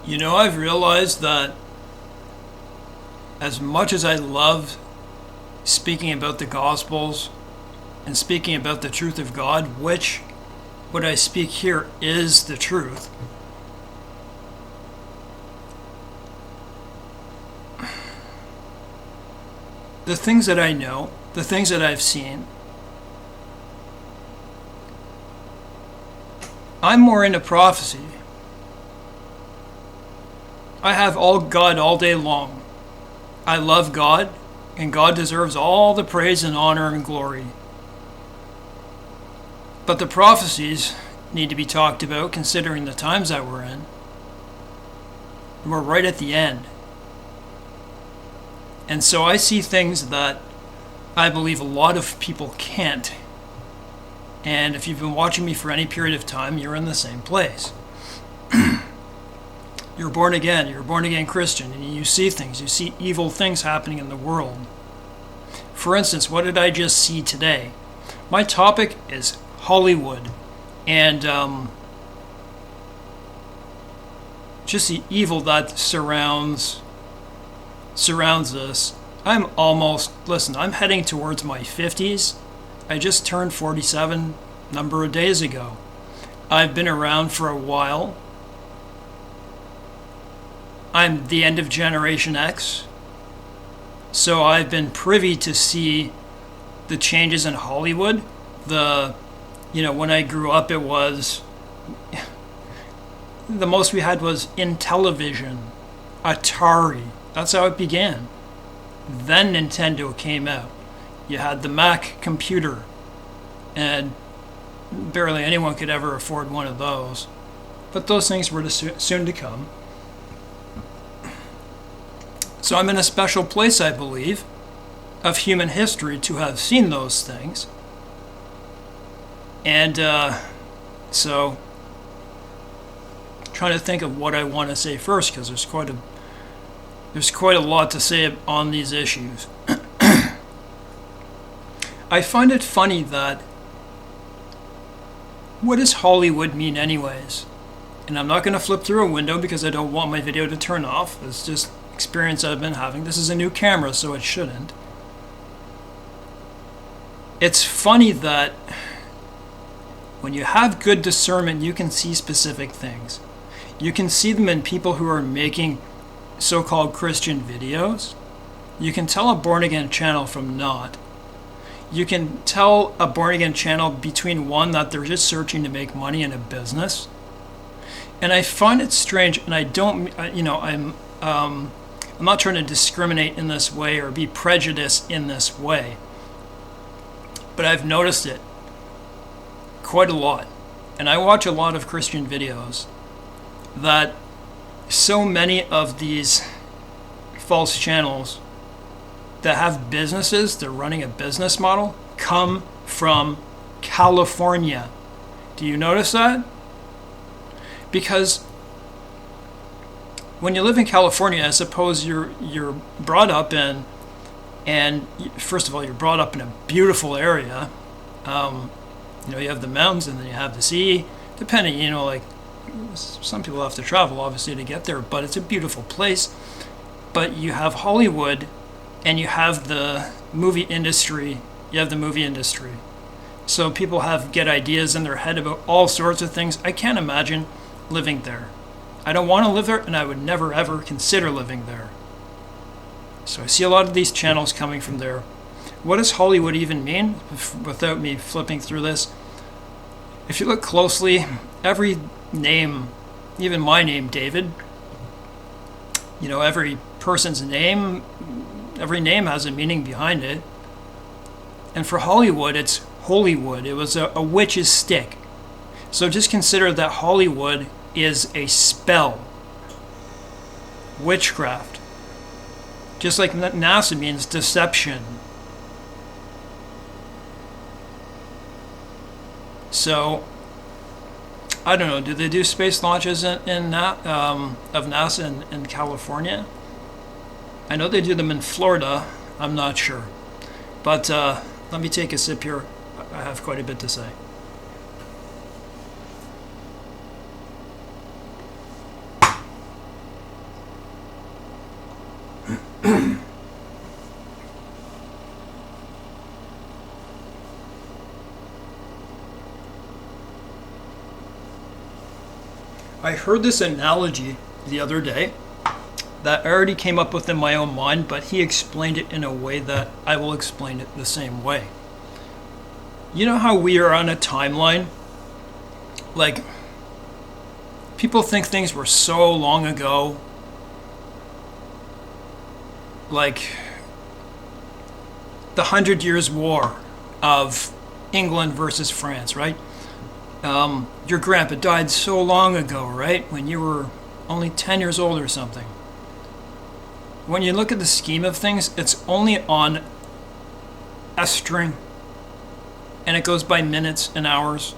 You know, I've realized that as much as I love speaking about the Gospels and speaking about the truth of God, which what I speak here is the truth, the things that I know, the things that I've seen, I'm more into prophecy. I have all God all day long. I love God, and God deserves all the praise and honor and glory. But the prophecies need to be talked about considering the times that we're in. We're right at the end. And so I see things that I believe a lot of people can't. And if you've been watching me for any period of time, you're in the same place. You're born again Christian, and you see things. You see evil things happening in the world. For instance, what did I just see today? My topic is Hollywood, and just the evil that surrounds us. I'm heading towards my 50s. I just turned 47 a number of days ago. I've been around for a while. I'm the end of Generation X, so I've been privy to see the changes in Hollywood. When I grew up, it was the most we had was in television, Atari. That's how it began. Then Nintendo came out. You had the Mac computer, and barely anyone could ever afford one of those. But those things were soon to come. So I'm in a special place, I believe, of human history to have seen those things. And so trying to think of what I want to say first, because there's quite a lot to say on these issues. I find it funny that what does Hollywood mean anyways? And I'm not going to flip through a window because I don't want my video to turn off. It's just experience I've been having. This is a new camera, so it shouldn't. It's funny that when you have good discernment, you can see specific things. You can see them in people who are making so-called Christian videos. You can tell a born-again channel from not. You can tell a born-again channel between one that they're just searching to make money in a business. And I find it strange, and I don't, I'm not trying to discriminate in this way or be prejudiced in this way, but I've noticed it quite a lot. And I watch a lot of Christian videos that so many of these false channels that have businesses, they're running a business model, come from California. Do you notice that? Because when you live in California, I suppose you're brought up in, and first of all, you're brought up in a beautiful area. You have the mountains and then you have the sea. Depending, some people have to travel obviously to get there, but it's a beautiful place. But you have Hollywood, and you have the movie industry. So people get ideas in their head about all sorts of things. I can't imagine living there. I don't want to live there, and I would never ever consider living there. So I see a lot of these channels coming from there. What does Hollywood even mean? Without me flipping through this, if you look closely, every name, even my name, David, every person's name, every name has a meaning behind it. And for Hollywood, it's Holywood. It was a witch's stick. So just consider that Hollywood is a spell. Witchcraft. Just like NASA means deception. So, I don't know, do they do space launches of NASA in California? I know they do them in Florida. I'm not sure. But let me take a sip here. I have quite a bit to say. I heard this analogy the other day that I already came up with in my own mind, but he explained it in a way that I will explain it the same way. You know how we are on a timeline? Like, people think things were so long ago. Like, the 100 Years' War of England versus France, right? Your grandpa died so long ago, right? When you were only 10 years old or something. When you look at the scheme of things, it's only on a string. And it goes by minutes and hours.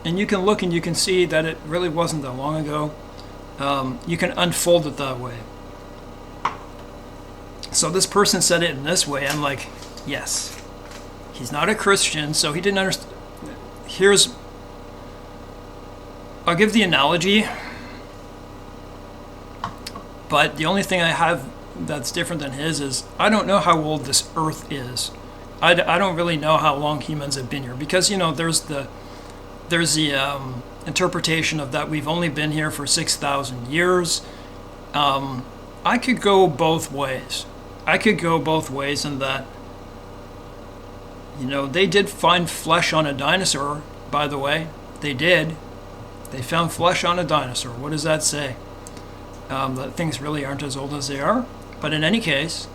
And you can look and you can see that it really wasn't that long ago. You can unfold it that way. So this person said it in this way. I'm like, yes. He's not a Christian, so he didn't understand. I'll give the analogy. But the only thing I have that's different than his is I don't know how old this earth is. I don't really know how long humans have been here, because there's the interpretation of that we've only been here for 6,000 years. I could go both ways. In that they did find flesh on a dinosaur, by the way. They found flesh on a dinosaur. What does that say? That things really aren't as old as they are. But in any case,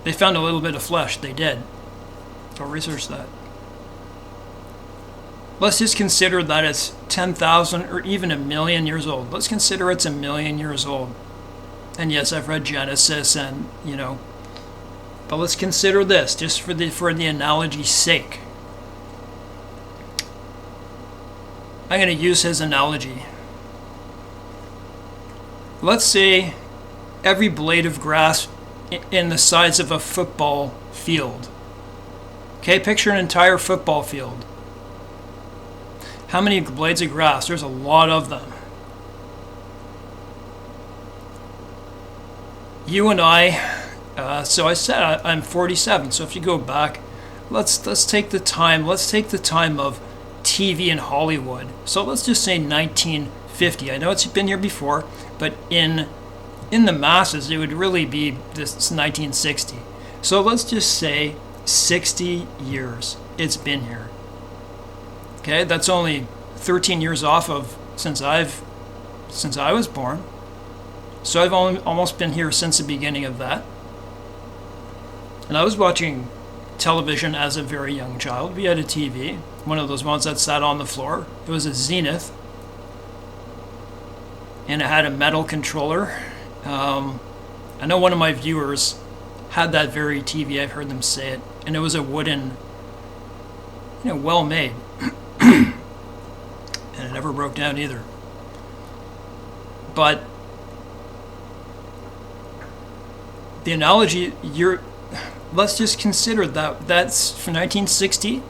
they found a little bit of flesh. They did. Go research that. Let's just consider that it's 10,000 or even 1,000,000 years old. Let's consider it's 1,000,000 years old. And yes, I've read Genesis and, but let's consider this just for the analogy's sake. I'm going to use his analogy. Let's say every blade of grass in the size of a football field. Okay, picture an entire football field. How many blades of grass? There's a lot of them. You and I, so I said I'm 47, so if you go back, let's take the time of TV in Hollywood. So let's just say 1950. I know it's been here before, but in the masses, it would really be this 1960. So let's just say 60 years it's been here. Okay, that's only 13 years off of since I was born. So I've almost been here since the beginning of that. And I was watching television as a very young child. We had a TV, one of those ones that sat on the floor. It was a Zenith. And it had a metal controller. I know one of my viewers had that very TV. I've heard them say it. And it was a wooden, well made. And it never broke down either. But the analogy, let's just consider that's for 1960,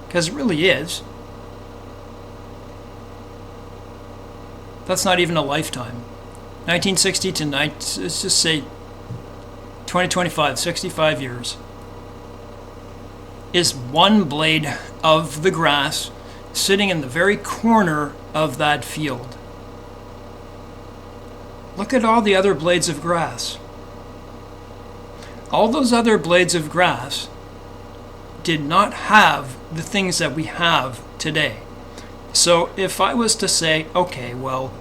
because it really is. That's not even a lifetime. 1960 to let's just say 2025, 65 years, is one blade of the grass sitting in the very corner of that field. Look at all the other blades of grass. All those other blades of grass did not have the things that we have today. So if I was to say, okay, well,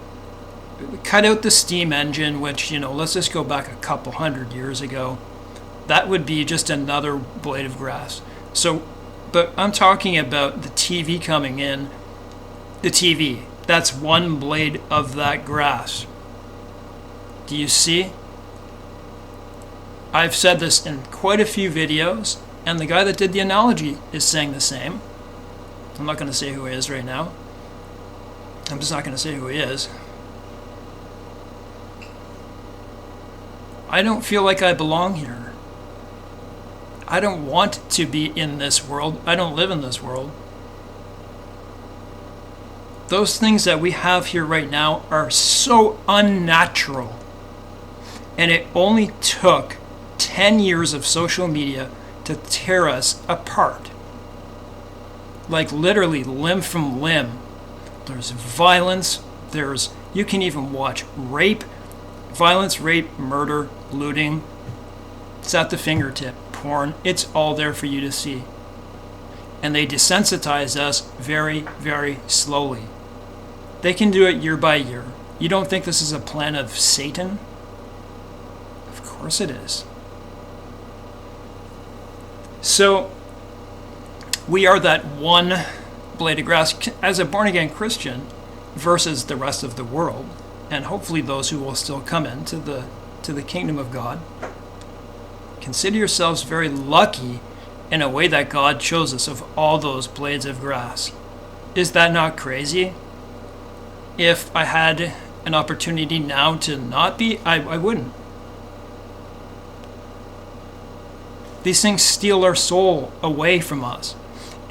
cut out the steam engine, which, let's just go back a couple hundred years ago, that would be just another blade of grass. So, but I'm talking about the TV coming in. The TV, that's one blade of that grass. Do you see? I've said this in quite a few videos, and the guy that did the analogy is saying the same. I'm not going to say who he is right now. I'm just not going to say who he is. I don't feel like I belong here. I don't want to be in this world. I don't live in this world. Those things that we have here right now are so unnatural. And it only took 10 years of social media to tear us apart. Like literally limb from limb. There's violence, you can even watch rape, violence, rape, murder, looting. It's at the fingertip. Porn, it's all there for you to see. And they desensitize us very, very slowly. They can do it year by year. You don't think this is a plan of Satan? Of course it is. So, we are that one blade of grass as a born-again Christian versus the rest of the world, and hopefully those who will still come into the kingdom of God. Consider yourselves very lucky in a way that God chose us of all those blades of grass. Is that not crazy? If I had an opportunity now to not be, I wouldn't. These things steal our soul away from us.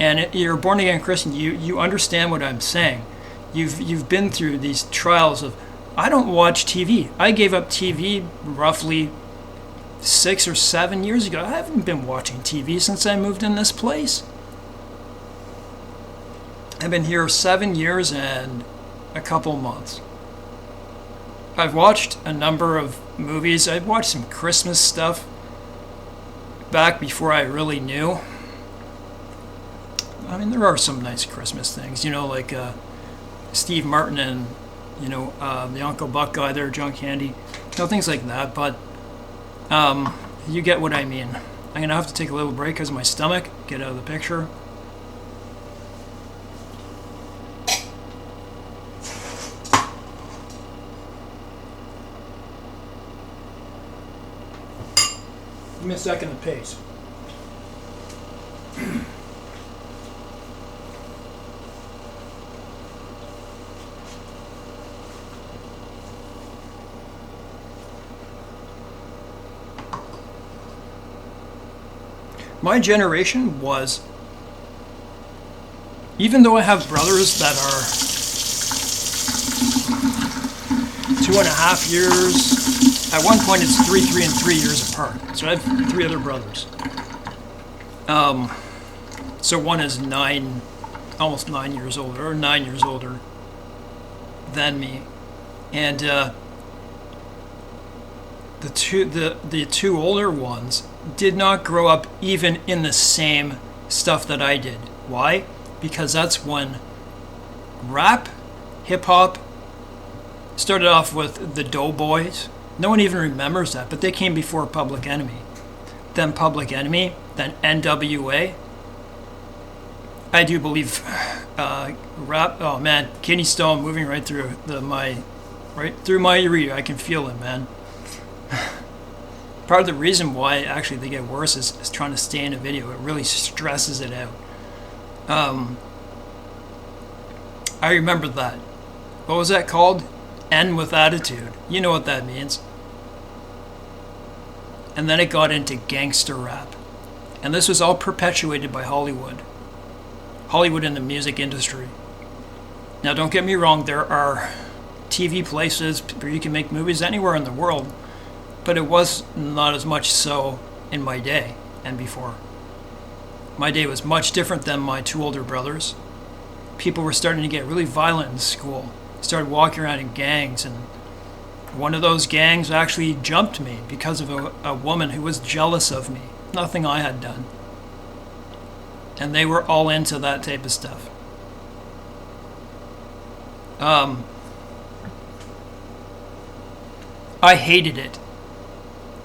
And you're a born-again Christian, you understand what I'm saying. You've been through these trials of, I don't watch TV. I gave up TV roughly 6 or 7 years ago. I haven't been watching TV since I moved in this place. I've been here 7 years and a couple months. I've watched a number of movies. I've watched some Christmas stuff back before I really knew. I mean, there are some nice Christmas things, like Steve Martin and, the Uncle Buck guy there, John Candy, things like that. But you get what I mean. I'm going to have to take a little break because of my stomach. Get out of the picture. Give me a second to pace. My generation was, even though I have brothers that are 2.5 years, at one point it's 3 and 3 years apart. So I have 3 other brothers. So one is almost 9 years older, or 9 years older than me. And the two older ones did not grow up even in the same stuff that I did. Why? Because that's when rap, hip-hop started off with the Doughboys. No one even remembers that, but they came before Public Enemy. Then Public Enemy, then NWA. I do believe rap. Oh man, Kenny Stone moving right through my urea. I can feel it, man. Part of the reason why actually they get worse is trying to stay in a video. It really stresses it out. I remember that. What was that called? N with attitude. You know what that means. And then it got into gangster rap. And this was all perpetuated by Hollywood. Hollywood in the music industry. Now don't get me wrong, there are TV places where you can make movies anywhere in the world. But it was not as much so in my day and before. My day was much different than my 2 older brothers. People were starting to get really violent in school. Started walking around in gangs, and one of those gangs actually jumped me because of a woman who was jealous of me. Nothing I had done. And they were all into that type of stuff. I hated it.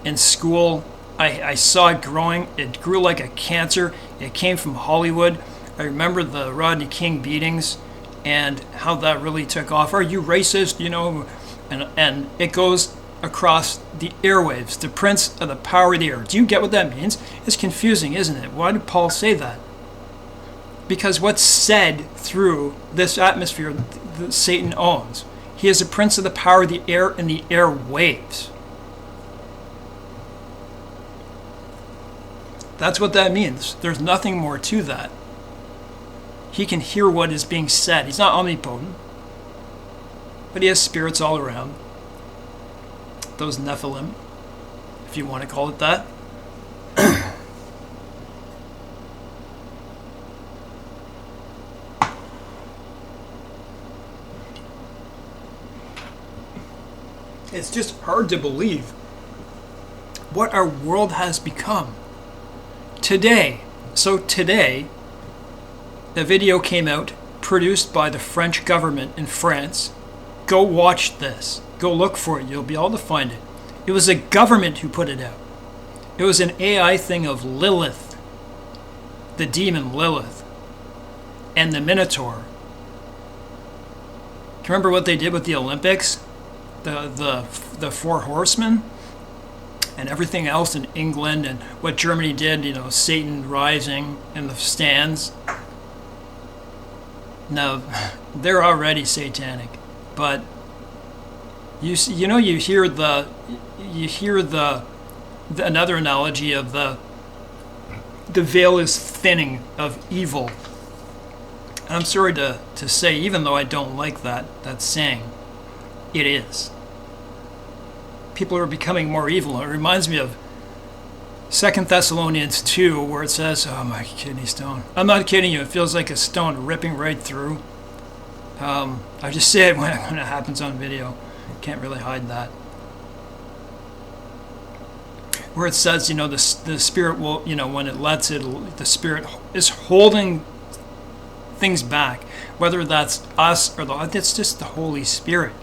In school, I saw it growing. It grew like a cancer. It came from Hollywood. I remember the Rodney King beatings and how that really took off. Are you racist? And it goes across the airwaves, the prince of the power of the air. Do you get what that means? It's confusing, isn't it? Why did Paul say that? Because what's said through this atmosphere that Satan owns, he is a prince of the power of the air and the airwaves. That's what that means. There's nothing more to that. He can hear what is being said. He's not omnipotent, but he has spirits all around. Those Nephilim, if you want to call it that. It's just hard to believe what our world has become. Today, a video came out produced by the French government in France. Go watch this. Go look for it. You'll be able to find it. It was a government who put it out. It was an AI thing of Lilith, the demon Lilith, and the Minotaur. Do you remember what they did with the Olympics? The four horsemen and everything else in England, and what Germany did, Satan rising in the stands. Now, they're already satanic, but you hear another analogy of the veil is thinning of evil. And I'm sorry to say, even though I don't like that saying, it is. People are becoming more evil. It reminds me of 2 Thessalonians 2, where it says, oh, my kidney stone. I'm not kidding you. It feels like a stone ripping right through. I just say it when it happens on video. Can't really hide that. Where it says, the Spirit will, when it lets it, the Spirit is holding things back. Whether that's us or it's just the Holy Spirit.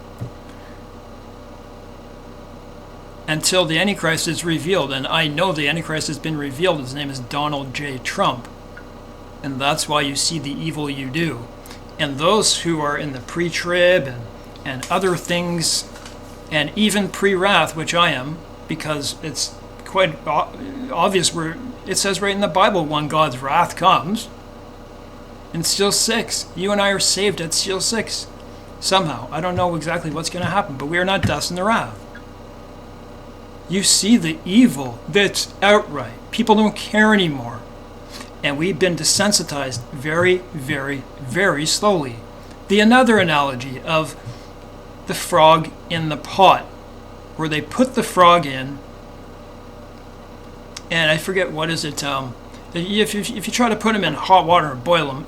Until the Antichrist is revealed. And I know the Antichrist has been revealed. His name is Donald J. Trump. And that's why you see the evil you do. And those who are in the pre-trib and other things, and even pre-wrath, which I am, because it's quite obvious where it says right in the Bible, when God's wrath comes, and Seal 6. You and I are saved at Seal 6. Somehow. I don't know exactly what's going to happen, but we are not dust in the wrath. You see the evil that's outright. People don't care anymore. And we've been desensitized very, very, very slowly. Another analogy of the frog in the pot, where they put the frog in, and I forget what is it. If you try to put him in hot water and boil him,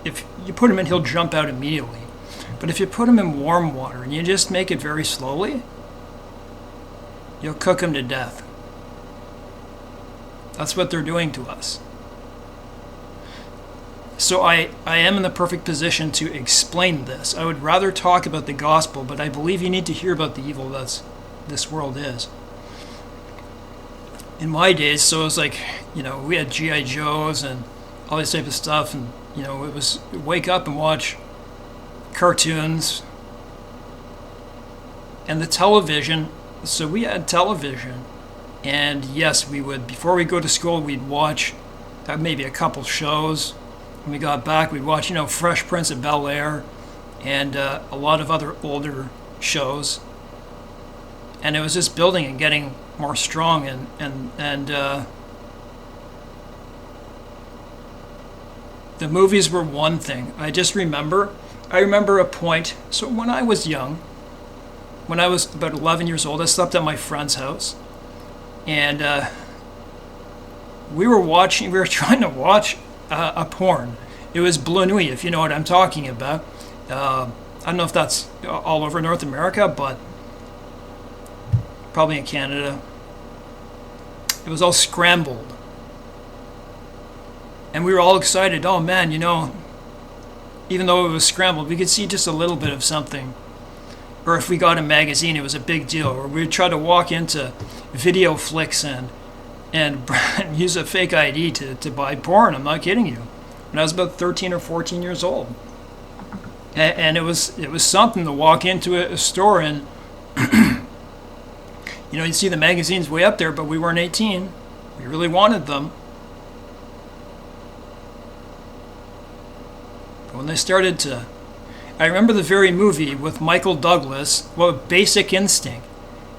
if you put him in, he'll jump out immediately. But if you put him in warm water and you just make it very slowly, you'll cook him to death. That's what they're doing to us. So I am in the perfect position to explain this. I would rather talk about the gospel, but I believe you need to hear about the evil that this world is. In my days, so it was like, we had G.I. Joes and all this type of stuff, and, it was wake up and watch cartoons and the television. So we had television, and yes, we would, before we go to school, we'd watch maybe a couple shows. When we got back, we'd watch, Fresh Prince of Bel-Air and a lot of other older shows. And it was just building and getting more strong, and the movies were one thing. I remember a point, so when I was young, when I was about 11 years old, I slept at my friend's house, and we were trying to watch a porn. It was Blue Nuit, if you know what I'm talking about. I don't know if that's all over North America, but probably in Canada. It was all scrambled. And we were all excited. Oh man, even though it was scrambled, we could see just a little bit of something. Or if we got a magazine, it was a big deal. Or we'd try to walk into Video Flicks and use a fake ID to buy porn. I'm not kidding you. When I was about 13 or 14 years old. And it was something to walk into a store and you'd see the magazines way up there, but we weren't 18. We really wanted them. But when they started to... I remember the very movie with Michael Douglas, Basic Instinct.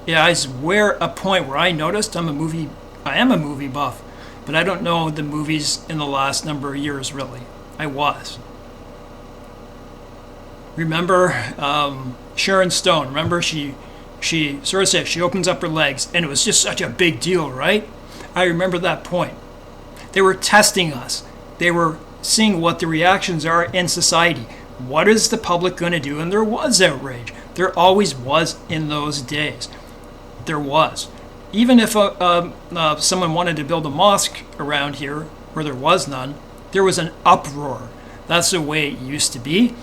Yeah, I swear a point where I noticed I am a movie buff, but I don't know the movies in the last number of years, really. I was. Remember Sharon Stone? Remember she sort of said she opens up her legs, and it was just such a big deal, right? I remember that point. They were testing us. They were seeing what the reactions are in society. What is the public going to do? And there was outrage. There always was in those days. There was. Even if someone wanted to build a mosque around here where there was none, there was an uproar. That's the way it used to be.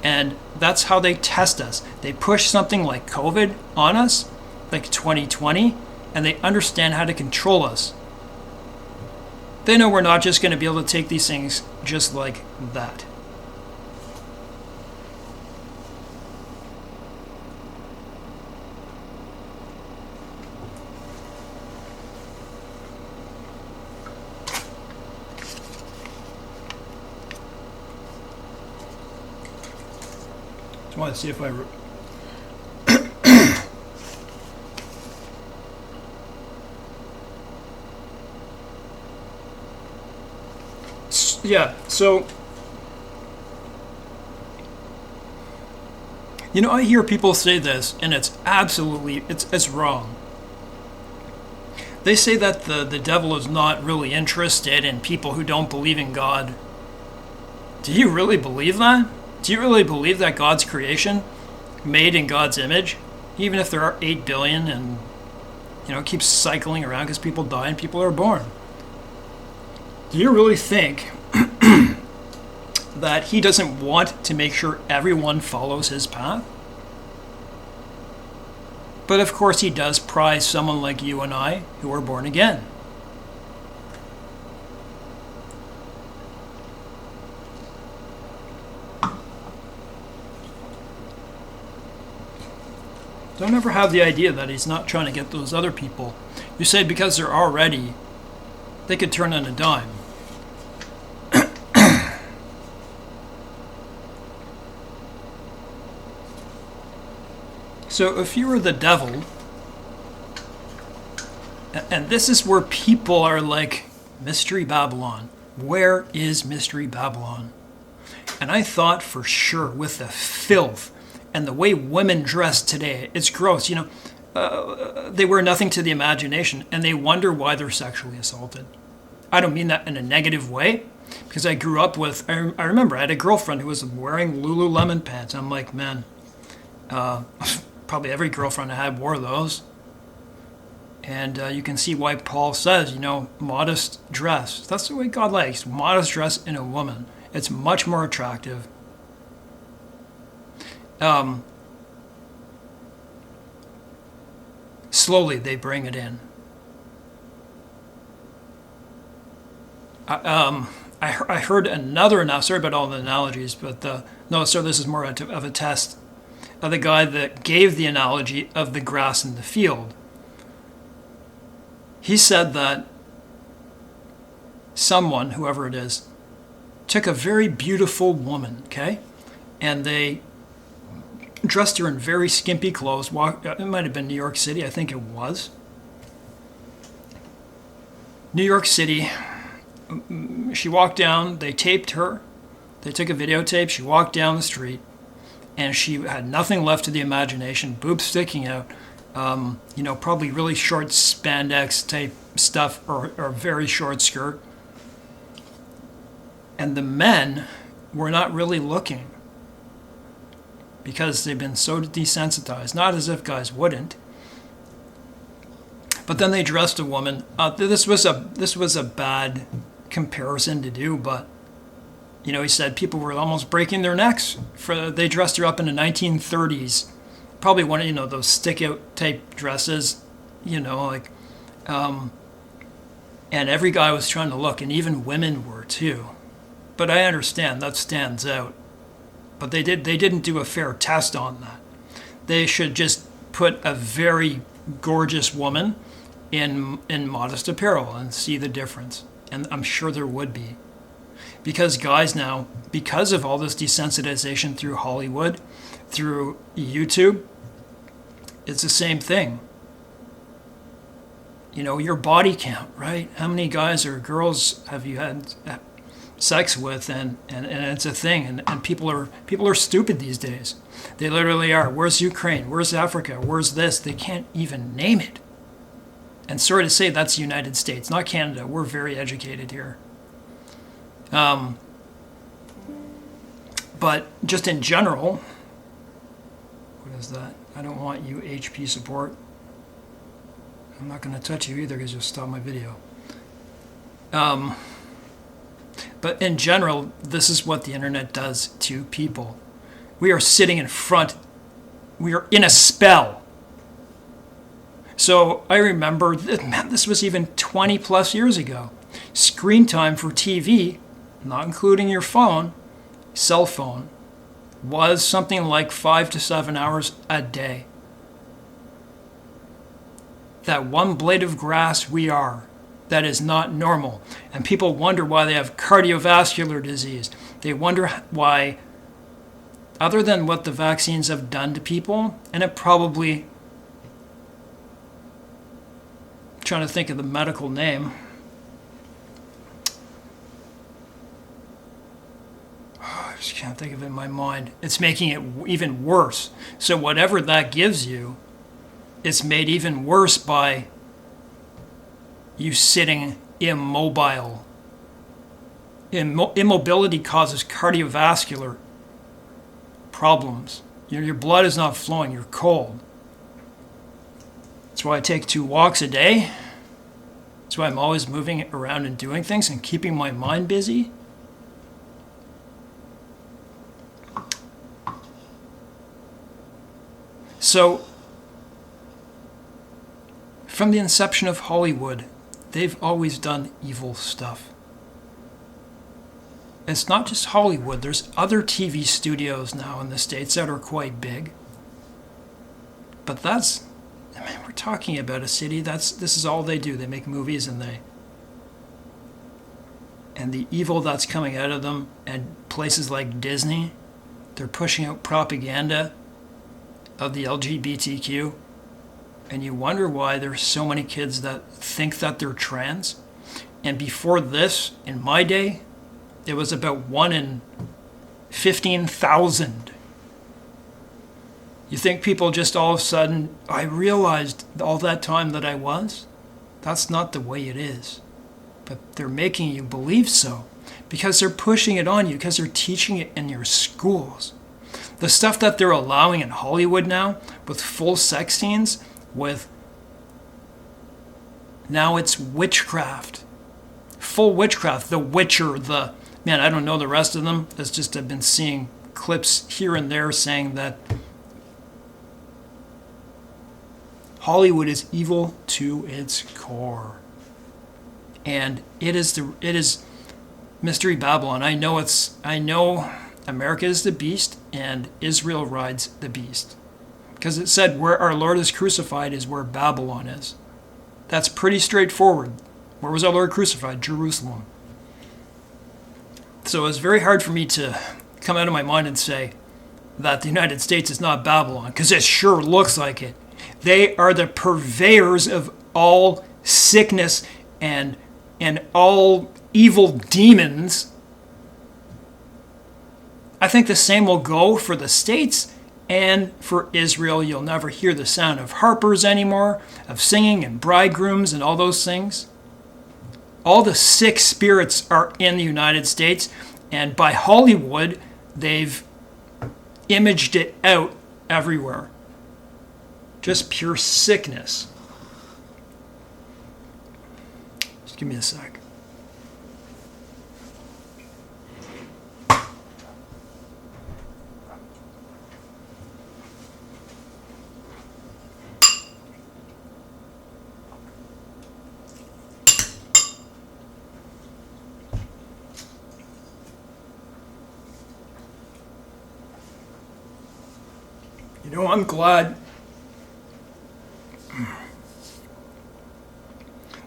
And that's how they test us. They push something like COVID on us, like 2020, and they understand how to control us. They know we're not just going to be able to take these things just like that. Just want to see if I... Yeah, so... You know, I hear people say this, and it's absolutely... It's wrong. They say that the devil is not really interested in people who don't believe in God. Do you really believe that? Do you really believe that God's creation, made in God's image, even if there are 8 billion and, you know, it keeps cycling around because people die and people are born? Do you really think that he doesn't want to make sure everyone follows his path? But of course he does prize someone like you and I who are born again. Don't ever have the idea that he's not trying to get those other people. You say because they're already, they could turn on a dime. So if you were the devil, and this is where people are like, Mystery Babylon. Where is Mystery Babylon? And I thought for sure with the filth and the way women dress today, it's gross. You know, they wear nothing to the imagination, and they wonder why they're sexually assaulted. I don't mean that in a negative way, because I grew up with, I remember I had a girlfriend who was wearing Lululemon pants. I'm like, man, probably every girlfriend I had wore those. And you can see why Paul says, you know, modest dress. That's the way God likes, modest dress in a woman. It's much more attractive. Slowly they bring it in. I heard another now. Sorry about all the analogies, but no. So this is more of a test of the guy that gave the analogy of the grass in the field. He said that someone, whoever it is, took a very beautiful woman, okay, and they dressed her in very skimpy clothes. It might have been New York City, I think it was. New York City. She walked down, they taped her, they took a videotape, she walked down the street, and she had nothing left to the imagination, boobs sticking out, you know, probably really short spandex type stuff, or a very short skirt. And the men were not really looking, because they've been so desensitized, not as if guys wouldn't. But then they dressed a woman. This was a bad comparison to do, but you know, he said people were almost breaking their necks they dressed her up in the 1930s, probably one of, you know, those stick out type dresses, you know, like, and every guy was trying to look, and even women were too. But I understand that stands out. But they didn't do a fair test on that. They should just put a very gorgeous woman in modest apparel and see the difference. And I'm sure there would be. Because guys now, because of all this desensitization through Hollywood, through YouTube, it's the same thing. You know, your body count, right? How many guys or girls have you had sex with? And it's a thing. And people are stupid these days. They literally are. Where's Ukraine? Where's Africa? Where's this? They can't even name it. And sorry to say, that's the United States, not Canada. We're very educated here. But just in general, What is that? I don't want you, HP support. I'm not going to touch you either because you'll stop my video. But in general, this is what the internet does to people. We are sitting in front. We are in a spell. So I remember, man, this was even 20 plus years ago. Screen time for TV, not including your phone, cell phone, was something like 5 to 7 hours a day. That one blade of grass we are. That is not normal. And people wonder why they have cardiovascular disease. They wonder why, other than what the vaccines have done to people, and it probably, I'm trying to think of the medical name. I just can't think of it in my mind. It's making it even worse. So whatever that gives you, it's made even worse by you sitting immobile. Immobility causes cardiovascular problems. Your blood is not flowing, you're cold. That's why I take 2 walks a day. That's why I'm always moving around and doing things and keeping my mind busy. So, from the inception of Hollywood, they've always done evil stuff. It's not just Hollywood. There's other TV studios now in the States that are quite big. But we're talking about a city this is all they do. They make movies and the evil that's coming out of them, and places like Disney, they're pushing out propaganda of the LGBTQ. And you wonder why there's so many kids that think that they're trans. And before this, in my day, it was about 1 in 15,000. You think people just all of a sudden, I realized all that time that I was? That's not the way it is. But they're making you believe so because they're pushing it on you, because they're teaching it in your schools. The stuff that they're allowing in Hollywood now with full sex scenes, now it's witchcraft, full witchcraft, The Witcher, I don't know the rest of them. It's just I've been seeing clips here and there saying that Hollywood is evil to its core, and it is Mystery Babylon. I know America is the beast and Israel rides the beast. Because it said where our Lord is crucified is where Babylon is. That's pretty straightforward. Where was our Lord crucified? Jerusalem. So it's very hard for me to come out of my mind and say that the United States is not Babylon, because it sure looks like it. They are the purveyors of all sickness and all evil demons. I think the same will go for the States. And for Israel. You'll never hear the sound of harpers anymore, of singing and bridegrooms and all those things. All the sick spirits are in the United States, and by Hollywood, they've imaged it out everywhere. Just pure sickness. Just give me a sec. I'm glad.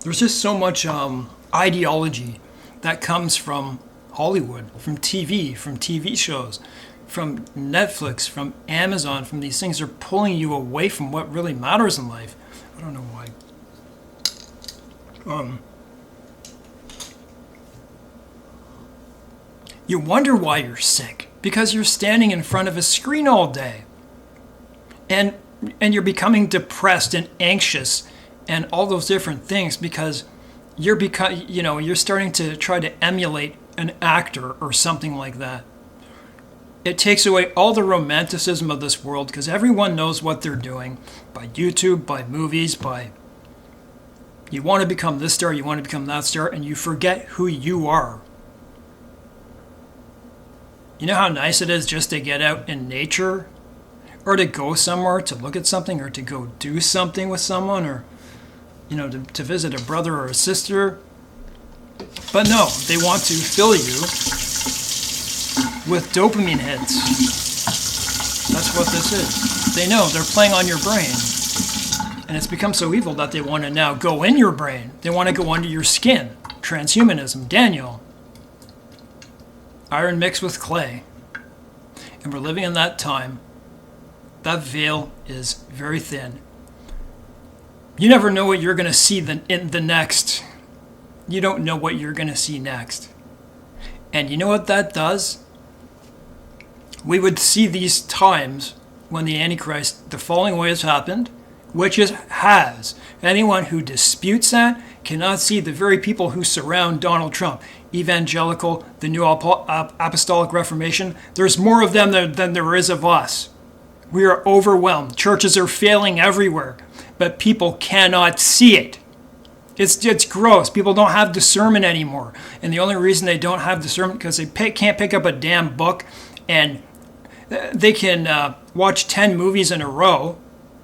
There's just so much ideology that comes from Hollywood, from TV shows, from Netflix, from Amazon, from these things. Are pulling you away from what really matters in life. I don't know why. You wonder why you're sick, because you're standing in front of a screen all day. And you're becoming depressed and anxious and all those different things because you're starting to try to emulate an actor or something like that. It takes away all the romanticism of this world because everyone knows what they're doing by YouTube, by movies, by you want to become this star, you want to become that star, and you forget who you are. You know how nice it is just to get out in nature or to go somewhere to look at something or to go do something with someone or, to visit a brother or a sister. But no, they want to fill you with dopamine hits. That's what this is. They know they're playing on your brain. And it's become so evil that they want to now go in your brain. They want to go under your skin. Transhumanism. Daniel. Iron mixed with clay. And we're living in that time. That veil is very thin. You never know what you're going to see in the next. You don't know what you're going to see next. And you know what that does? We would see these times when the Antichrist, the falling away has happened, which it has. Anyone who disputes that cannot see the very people who surround Donald Trump. Evangelical, the New Apostolic Reformation. There's more of them than there is of us. We are overwhelmed. Churches are failing everywhere, but people cannot see it. It's gross. People don't have discernment anymore. And the only reason they don't have discernment because they can't pick up a damn book and they can watch 10 movies in a row.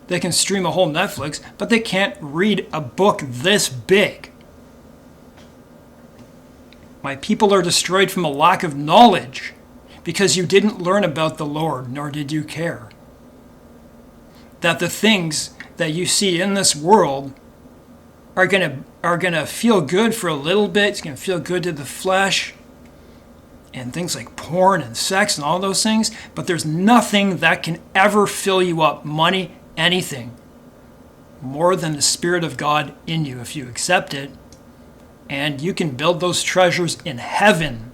They can stream a whole Netflix, but they can't read a book this big. My people are destroyed from a lack of knowledge because you didn't learn about the Lord, nor did you care. That the things that you see in this world are gonna feel good for a little bit. It's gonna feel good to the flesh, and things like porn and sex and all those things. But there's nothing that can ever fill you up, money, anything, more than the Spirit of God in you if you accept it. And you can build those treasures in heaven.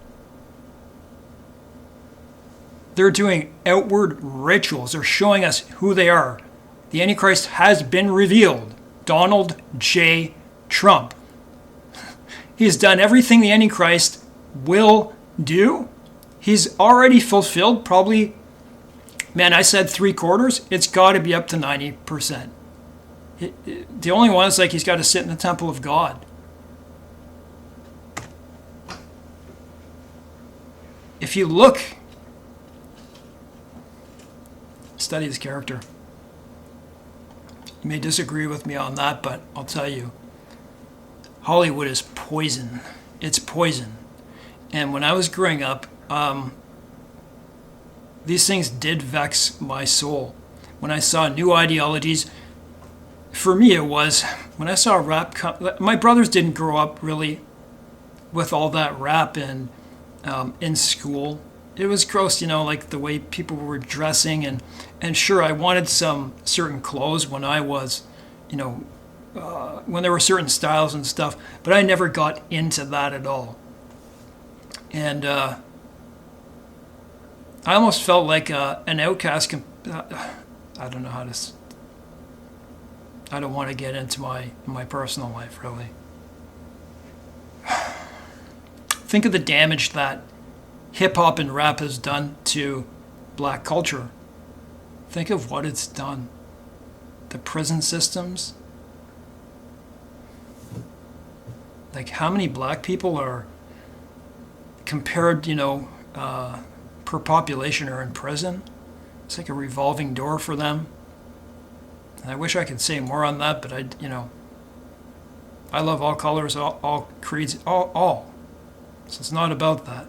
They're doing outward rituals. They're showing us who they are. The Antichrist has been revealed. Donald J. Trump. He's done everything the Antichrist will do. He's already fulfilled probably, man, I said 3/4. It's got to be up to 90%. The only one is like he's got to sit in the temple of God. If you look, study his character. You may disagree with me on that, but I'll tell you, Hollywood is poison. It's poison. And when I was growing up, these things did vex my soul. When I saw new ideologies, for me it was, when I saw rap, my brothers didn't grow up really with all that rap in school. It was gross, like the way people were dressing, and sure, I wanted some certain clothes when I was, when there were certain styles and stuff, but I never got into that at all. And I almost felt like an outcast. I don't know how to. I don't want to get into my personal life, really. Think of the damage that hip-hop and rap has done to black culture. Think of what it's done. The prison systems. Like how many black people are compared, per population are in prison. It's like a revolving door for them. And I wish I could say more on that, but I love all colors, all creeds, all. So it's not about that.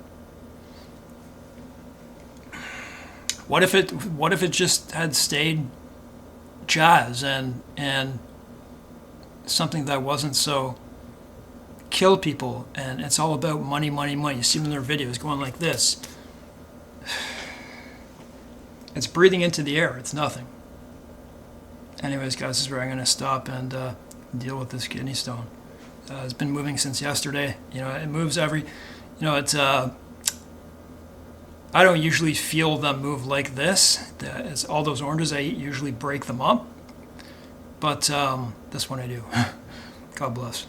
What if it just had stayed jazz and something that wasn't so kill people, and it's all about money, money, money. You see them in their videos going like this. It's breathing into the air. It's nothing. Anyways, guys, this is where I'm going to stop and deal with this kidney stone. It's been moving since yesterday. It moves every. It's. I don't usually feel them move like this. It's all those oranges I eat usually break them up. But this one I do. God bless.